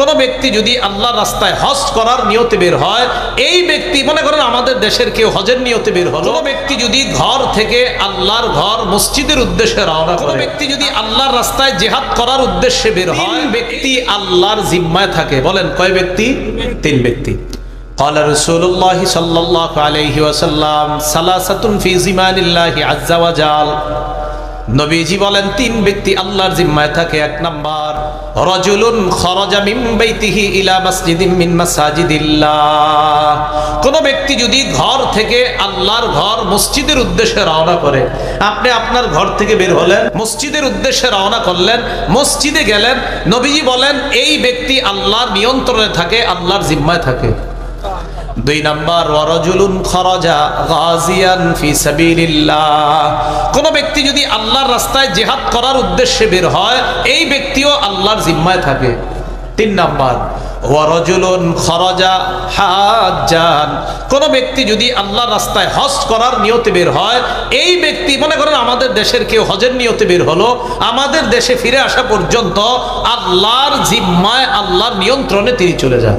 কোন ব্যক্তি যদি আল্লাহর রাস্তায় হজ করার নিয়তে বের হয়, এই ব্যক্তি মনে করেন আমাদের দেশের কেউ হজের নিয়তে বের হলো, কোন ব্যক্তি যদি ঘর থেকে আল্লাহর ঘর মসজিদের উদ্দেশ্যে রওনা করে, কোন ব্যক্তি যদি আল্লাহর রাস্তায় জিহাদ করার উদ্দেশ্যে বের হয়, ব্যক্তি আল্লাহর জিম্মায় থাকে। বলেন কয় ব্যক্তি? 3 ব্যক্তি। قال رسول الله صلى الله عليه وسلم ثلاثة في زمان الله عز وجل। নবীজি বলেন 3 ব্যক্তি আল্লাহর জিম্মায় থাকে। 1 নাম্বার, রাজুলুন খরাজা মিন বাইতিহি ইলা মাসজিদিন মিন মাসাজিদিল্লাহ। কোন ব্যক্তি যদি ঘর থেকে আল্লাহর ঘর মসজিদের উদ্দেশ্যে রওনা করে, আপনি আপনার ঘর থেকে বের হলেন, মসজিদের উদ্দেশ্যে রওনা করলেন, মসজিদে গেলেন, নবীজি বলেন এই ব্যক্তি আল্লাহর নিয়ন্ত্রণে থাকে, আল্লাহর জিম্মায় থাকে। 2 নাম্বার, ওয়ারাজুলুন খরাজা গাজিয়ান ফি সাবিলিল্লাহ। কোন ব্যক্তি যদি আল্লাহর রাস্তায় জিহাদ করার উদ্দেশ্যে বের হয়, এই ব্যক্তিও আল্লাহর জিম্মায় থাকে। 3 নাম্বার, ওয়ারাজুলুন খরাজা হাজ্জান। কোন ব্যক্তি যদি আল্লাহর রাস্তায় হজ করার নিয়তে বের হয়, এই ব্যক্তি মনে করেন আমাদের দেশের কেউ হজের নিয়তে বের হলো, আমাদের দেশে ফিরে আসা পর্যন্ত আল্লাহর জিম্মায়, আল্লাহর নিয়ন্ত্রণে তিনি চলে যান।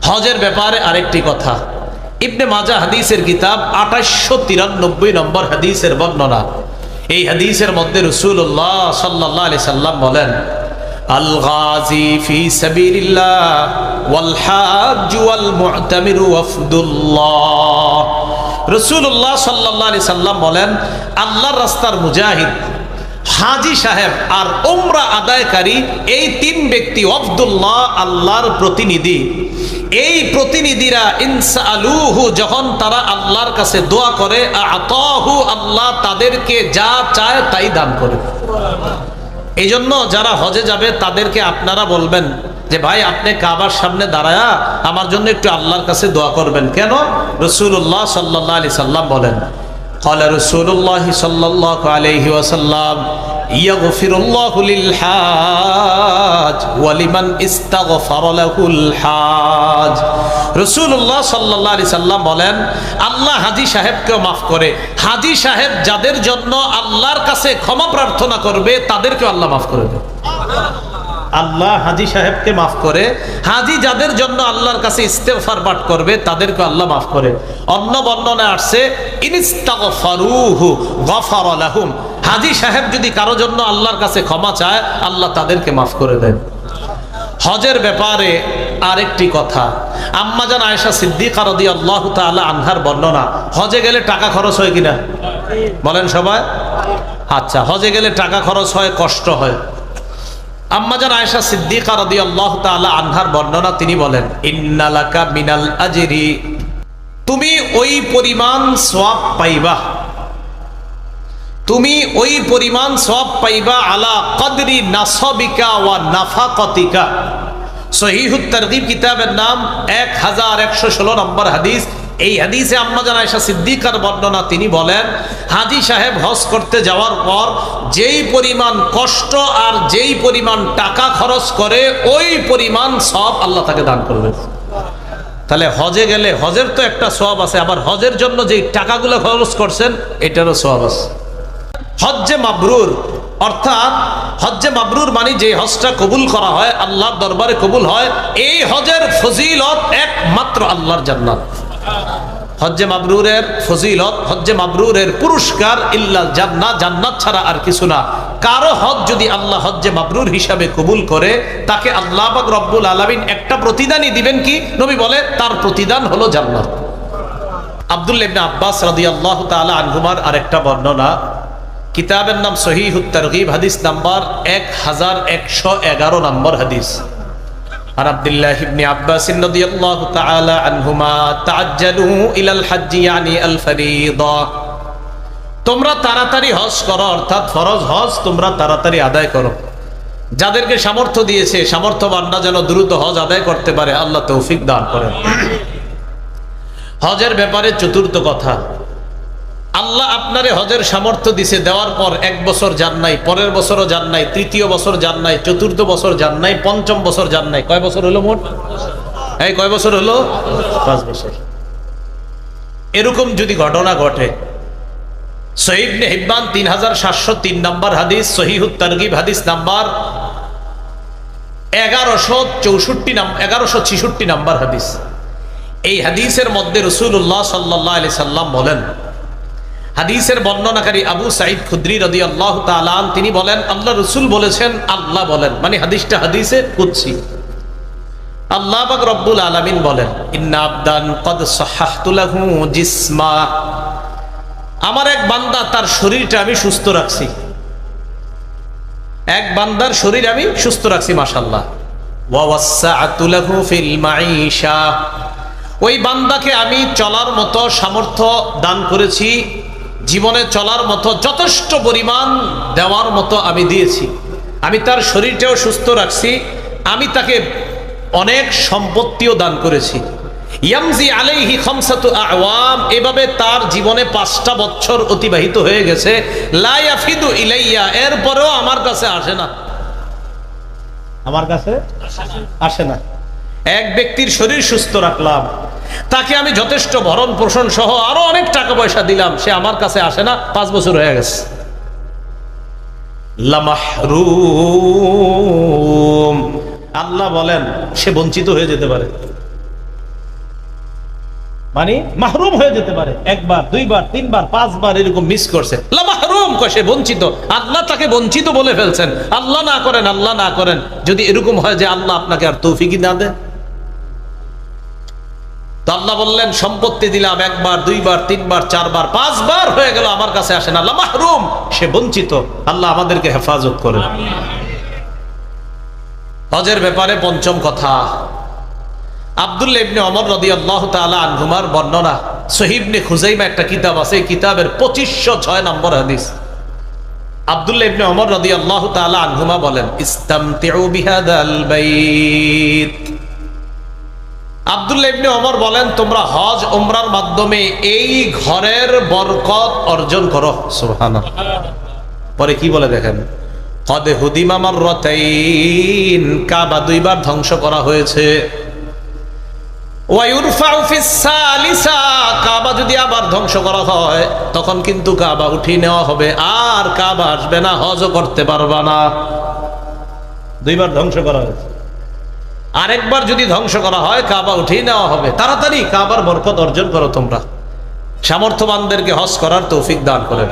হজের ব্যাপারে আরেকটি কথা, ইবনে মাজাহ হাদিসের কিতাব 2893 নম্বর হাদিসের বর্ণনা। এই হাদিসের মধ্যে রাসূলুল্লাহ সাল্লাল্লাহু আলাইহি সাল্লাম বলেন, আল গাজী ফি সাবিলিল্লাহ ওয়াল হাজ্জ ওয়াল মু'তামিরু ওয়াফদুল্লাহ। রাসূলুল্লাহ সাল্লাল্লাহু আলাইহি সাল্লাম বলেন, আল্লাহর রাস্তার মুজাহিদ, হাজি সাহেব আর উমরা আদায়কারী, এই 3 ব্যক্তি ওয়াফদুল্লাহ, আল্লাহর প্রতিনিধি। এই প্রতিনিধিরা ইনসালুহু, যখন তারা আল্লাহর কাছে দোয়া করে, আতাহু, আল্লাহ তাদেরকে যা চায় তাই দান করে। এই জন্য যারা হজে যাবে তাদেরকে আপনারা বলবেন যে ভাই আপনি কাবার সামনে দাঁড়ায়া আমার জন্য একটু আল্লাহর কাছে দোয়া করবেন। কেন? রাসূলুল্লাহ সাল্লাল্লাহু আলাইহি সাল্লাম বলেন, قال رسول الله صلى الله عليه وسلم يغفر الله للحاج ولمن استغفر له الحاج। রাসূলুল্লাহ সাল্লাল্লাহু আলাইহি সাল্লাম বলেন, আল্লাহ হাজী সাহেবকেও মাফ করে। হাজী সাহেব যাদের জন্য আল্লাহর কাছে ক্ষমা প্রার্থনা করবে তাদেরকেও আল্লাহ মাফ করে দেবে। আল্লাহ হাজী সাহেবকে মাফ করে, হাজী যাদের জন্য আল্লাহর কাছে ইস্তেগফার পাঠ করবে তাদেরকে আল্লাহ মাফ করে। অন্য বর্ণনায় আসছে ইনিস্তাগফারুহু গফারা লাহুম। হাজী সাহেব যদি কারো জন্য আল্লাহর কাছে ক্ষমা চায়, আল্লাহ তাদেরকে মাফ করে দেন। হজের ব্যাপারে আরেকটি কথা, আম্মা জান আয়েশা সিদ্দিকা রাদিয়াল্লাহু তাআলা আনহার বর্ণনা। হজে গেলে টাকা খরচ হয় কিনা বলেন সবাই? আচ্ছা, হজে গেলে টাকা খরচ হয়, কষ্ট হয়। আম্মাজান আয়েশা সিদ্দিকা রাদিয়াল্লাহু তাআলা আনহার বর্ণনা, তিনি বলেন, ইন্নালাকা মিনাল আজরি, তুমি ওই পরিমাণ সওয়াব পাইবা, তুমি ওই পরিমাণ সওয়াব পাইবা আলা কদরি নাসাবিকা ওয়া নাফাকাতিকা। সহিহুত তারগীব কিতাবের নাম 1116 নম্বর হাদিস। এই হাদিসে আম্মাজান আয়েশা সিদ্দিকার বর্ণনা, তিনি বলেন, হাজী সাহেব হজ করতে যাওয়ার পর যেই পরিমাণ কষ্ট আর যেই পরিমাণ টাকা খরচ করে, ওই পরিমাণ সওয়াব আল্লাহ তাকে দান করবে। তাহলে হজে গেলে হজের তো একটা সওয়াব আছে, আবার হজের জন্য যেই টাকাগুলো খরচ করছেন এটারও সওয়াব আছে। হজ্জে মাবরুর, অর্থাৎ হজ্জে মাবরুর মানে যে হজটা কবুল করা হয়, আল্লাহর দরবারে কবুল হয়, এই হজের ফজিলত একমাত্র আল্লাহর জান্নাত। হজ্জে মাবরুরের ফজিলত, হজ্জে মাবরুরের পুরস্কার ইল্লাল জান্নাত, জান্নাত ছাড়া আর কিছু না। কারো হজ যদি আল্লাহ হজ্জে মাবরুর হিসাবে কবুল করে, তাকে আল্লাহ পাক রব্বুল আলামিন একটা প্রতিদানই দিবেন। কি? নবী বলে তার প্রতিদান হলো জান্নাত। আব্দুল্লাহ ইবনে আব্বাস রাদিয়াল্লাহু তাআলা আনহুমার আরেকটা বর্ণনা, কিতাবের নাম সহিহুত তারগীব, হাদিস নাম্বার 1111 নম্বর হাদিস। আর আব্দুল্লাহ ইবনে আব্বাস রাদিয়াল্লাহু তাআলা আনহুমা, তাআজ্জালু ইলাল হজ্জ ইয়ানি আল ফরিদা, তোমরা তাড়াতাড়ি হজ করো, অর্থাৎ ফরজ হজ তোমরা তাড়াতাড়ি আদায় করো। যাদেরকে সামর্থ্য দিয়েছে, সামর্থ্যবানরা যেন দ্রুত হজ আদায় করতে পারে, আল্লাহ তৌফিক দান করেন। হজের ব্যাপারে চতুর্থ কথা, আল্লাহ আপনারে হজের সামর্থ্য দিছে, দেওয়ার পর 1 বছর যান নাই, পরের বছরও যান নাই, তৃতীয় বছর যান নাই, চতুর্থ বছর যান নাই, পঞ্চম বছর যান নাই। কয় বছর হলো মোট? এই কয় বছর হলো? 5 বছর। এরকম যদি ঘটনা ঘটে, সহিহ ইবনে হিব্বান 3703 নম্বর হাদিস, সহিহুত তারগীব হাদিস নাম্বার 1166 নাম্বার হাদিস। এই হাদিসের মধ্যে রাসূলুল্লাহ সাল্লাল্লাহু আলাইহি সাল্লাম বলেন, হাদিসের বর্ণনাকারী আবু সাঈদ খুদরি রাদিয়াল্লাহু তাআলা তিনি বলেন, আল্লাহ রাসূল বলেছেন, আল্লাহ বলেন, মানে হাদিসটা হাদিসে কুদসি। আল্লাহ পাক রব্বুল আলামিন বলেন, ইন্না আবদান ক্বাদ সাহহাতু লাহু জিসমা, আমার এক বান্দা তার শরীরটা আমি সুস্থ রাখছি, এক বান্দার শরীর আমি সুস্থ রাখছি মাশাআল্লাহ। ওয়া ওয়াসসাআতু লাহু ফিল মাঈশা, ওই বান্দাকে আমি চলার মতো সামর্থ্য দান করেছি, জীবনে চলার মতো যথেষ্ট পরিমাণ দেওয়ার মতো আমি দিয়েছি। আমি তার শরীরটাও সুস্থ রাখছি, আমি তাকে অনেক সম্পত্তিও দান করেছি। ইয়ামজি আলাইহি খামসাতু আওয়াম, এভাবে তার জীবনে 5টা বছর অতিবাহিত হয়ে গেছে। লা ইয়াফিদু ইলাইয়া, এরপরেও আমার কাছে আসে না, আমার কাছে আসে না। এক ব্যক্তির শরীর সুস্থ রাখলাম, তাকে আমি যথেষ্ট ভরণ পোষণ সহ আরো অনেক টাকা পয়সা দিলাম, সে আমার কাছে আসে না, 5 বছর হয়ে গেছে। লামাহরুম, আল্লাহ বলেন সে বঞ্চিত হয়ে যেতে পারে, মানে মাহরুম হয়ে যেতে পারে। 1 বার 2 বার 3 বার 5 বার এরকম মিস করছে, লামাহরুম কয় সে বঞ্চিত, আল্লাহ তাকে বঞ্চিত বলে ফেলছেন। আল্লাহ না করেন, আল্লাহ না করেন। যদি এরকম হয় যে আল্লাহ আপনাকে আর তৌফিকই না দেন, তো আল্লাহ বললেন সম্পত্তি দিলাম 1 বার 2 বার 3 বার 4 বার 5 বার হয়ে গেল, আমার কাছে আসে না, লামাহরুম, সে বঞ্চিত। আল্লাহ আমাদেরকে হেফাজত করেন। হজের ব্যাপারে পঞ্চম কথা, আব্দুল্লাহ ইবনে ওমর রাদিয়াল্লাহু তাআলা আনহুমার বর্ণনা, সহিহ ইবনে খুজাইমা একটা কিতাব আছে, এই কিতাবের 2506 নম্বর হাদিস। আব্দুল্লাহ ইবনে ওমর রাদিয়াল্লাহু তাআলা আনহুমা বলেন, ইস্তামতিউ বিহাদাল বাইত, আব্দুল্লাহ ইবনে ওমর বলেন, তোমরা হজ উমরার মাধ্যমে এই ঘরের বরকত অর্জন করো। সুবহানাল্লাহ। পরে কি বলে দেখেন, কদ হুদিমা মাররাতাইন, কাবা 2 বার ধ্বংস করা হয়েছে। ওয়া ইউরফাউ ফিস সালিসা, কাবা যদি আবার ধ্বংস করা হয় তখন কিন্তু কাবা উঠিয়ে নেওয়া হবে, আর কাবা আসবে না, হজও করতে পারবা না। 2 বার ধ্বংস করা হয়েছে, আরেকবার যদি ধ্বংস করা হয় কাবা উঠিয়ে নেওয়া হবে। তাড়াতাড়ি কাবার বরকত অর্জন করো তোমরা। সামর্থ্যবানদেরকে হজ করার তৌফিক দান করেন।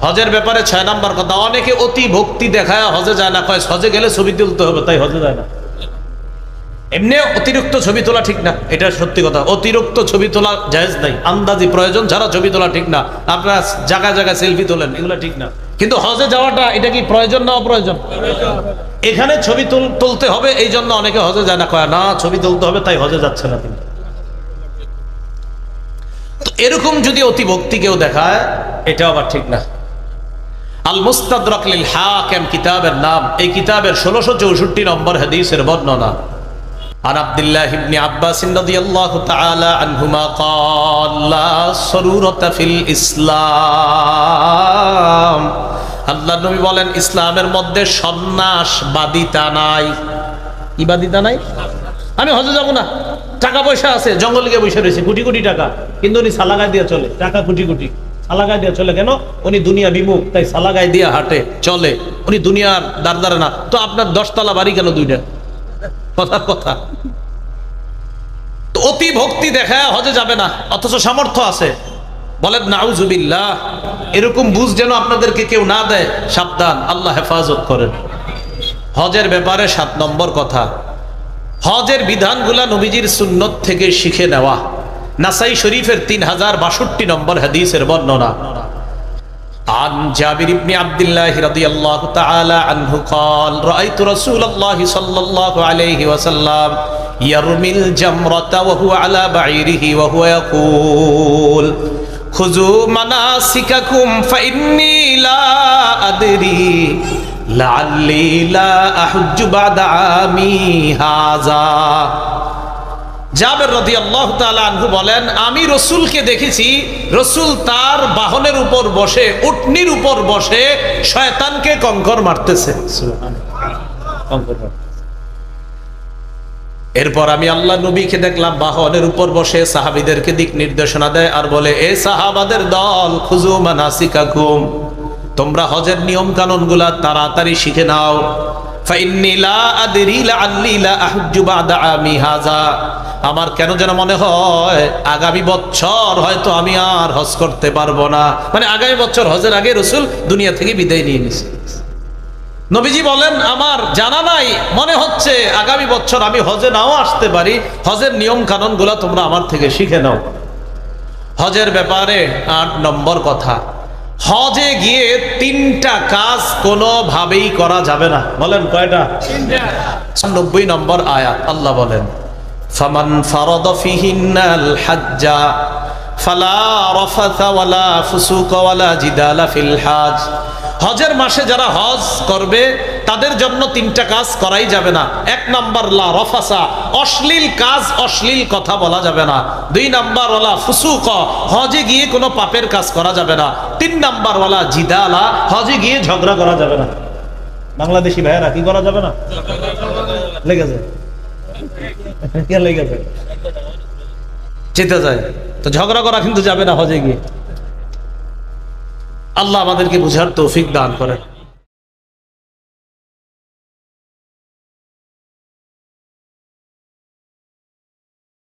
হজের ব্যাপারে 6 নাম্বার কথা, অনেকে অতি ভক্তি দেখায় হজে যায় না, কয় হজে গেলে ছবি তুলতে হবে তাই হজে যায় না। এমনি অতিরিক্ত ছবি তোলা ঠিক না, এটা সত্যি কথা। অতিরিক্ত ছবি তোলা জায়েজ নাই, আন্দাজি প্রয়োজন ছাড়া ছবি তোলা ঠিক না। আপনারা জায়গায় জায়গায় সেলফি তোলেন, এগুলো ঠিক না। কিন্তু হজে যাওয়াটা এটা কি প্রয়োজন না অপ্রয়োজন? এখানে ছবি তুলতে হবে, এই জন্য অনেকে হজে যায় না, কয় না ছবি তুলতে হবে তাই হজে যাচ্ছে না। কিন্তু এরকম যদি অতি ভক্তি কেউ দেখায়, এটা আবার ঠিক না। আল মুস্তাদরাক লিল হাকিম কিতাবের নাম, এই কিতাবের 1664 নম্বর হাদিসের বর্ণনা। عن عبد الله بن عباس رضي الله تعالى عنهما قال لا سرورة في الإسلام, আল্লাহ নবী বলেন ইসলামের মধ্যে সন্ন্যাসবাদিতা নাই। কি বাদিতা নাই? আমি হজে যাব না, টাকা পয়সা আছে, জঙ্গলে গিয়ে বসে রয়েছে, কোটি কোটি টাকা, কিন্তু উনি সালাগায় দিয়ে চলে, টাকা কোটি কোটি, সালাগায় দিয়ে চলে। কেন? উনি দুনিয়া বিমুখ, তাই সালাগায় দিয়ে হাঁটে চলে, উনি দুনিয়ার দারদারে না। তো আপনার 10 তলা বাড়ি কেন 2টা? কথার কথা। অতি ভক্তি দেখায় হজে যাবে না, অথচ সামর্থ্য আছে। বলেন নাউজুবিল্লাহ। এরকম বুঝ যেন আপনাদেরকে কেউ না দেয়, সাবধান, আল্লাহ হেফাজত করেন। হজের ব্যাপারে 7 নম্বর কথা, হজের বিধানগুলা নবীজির সুন্নত থেকে শিখে নেওয়া। নাসাই শরীফের 3062 নম্বর হাদিসের বর্ণনা। عن جابر بن عبد الله رضي الله تعالى عنه قال رأيت رسول الله صلى الله عليه وسلم يرمي الجمرة وهو على بعيره وهو يقول خذوا مناسككم فإني لا أدري لعلي لا أحج بعد عامي هذا। জাবের রাদিয়াল্লাহু তাআলা আনহু বলেন, আমি রাসূলকে দেখেছি, রাসূল তার বাহনের উপর বসে, উটনির উপর বসে শয়তানকে কঙ্কর মারতেছে। সুবহানাল্লাহ। এরপর আমি আল্লাহ নবীকে দেখলাম বাহনের উপর বসে সাহাবীদেরকে দিক নির্দেশনা দেয় আর বলে, এ সাহাবাদের দল, খুজু মানাসিকাকুম, তোমরা হজের নিয়ম কানুনগুলা তাড়াতাড়ি শিখে নাও। ফাইন্নী লা আদরি লাআল্লি লা আহজ্জু বা'দা আমী হাযা, আমার কেন যেন মনে হয় আগামী বছর হয়তো আমি আর হজ করতে পারবো না। মানে আগামী বছর হজের আগে রাসূল দুনিয়া থেকে বিদায় নিয়ে নিয়েছে। নবীজি বলেন আমার জানা নাই, মনে হচ্ছে আগামী বছর আমি হজে নাও আসতে পারি, হজের নিয়ম কানুন গুলা তোমরা আমার থেকে শিখে নাও। হজের ব্যাপারে ৮ নম্বর কথা, হজে গিয়ে 3টা কাজ কোনোভাবেই করা যাবে না। বলেন কয়টা? 90 নম্বর আয়াত আল্লাহ বলেন ফামান ফারাদা ফিহিন্নাল হাজ্জা ফালা রাফাথা ওয়ালা ফুসুকা ওয়ালা জিদালা ফিল হজ। হজের মাসে যারা হজ করবে তাদের জন্য 3টা কাজ করাই যাবে না। 1 নাম্বার লা রফাসা, অশ্লীল কাজ, অশ্লীল কথা বলা যাবে না। 2 নাম্বার ওয়ালা ফুসুকা, হজে গিয়ে কোনো পাপের কাজ করা যাবে না। 3 নাম্বার ওয়ালা জিদালা, হজে গিয়ে ঝগড়া করা যাবে না। বাংলাদেশি ভাইয়েরা কি করা যাবে না? লেগেছে কে লেগেছে চেতে যায় তো ঝগড়া করা কিন্তু যাবে না হজে গিয়ে। আল্লাহ আমাদেরকে বুঝার তৌফিক দান করেন।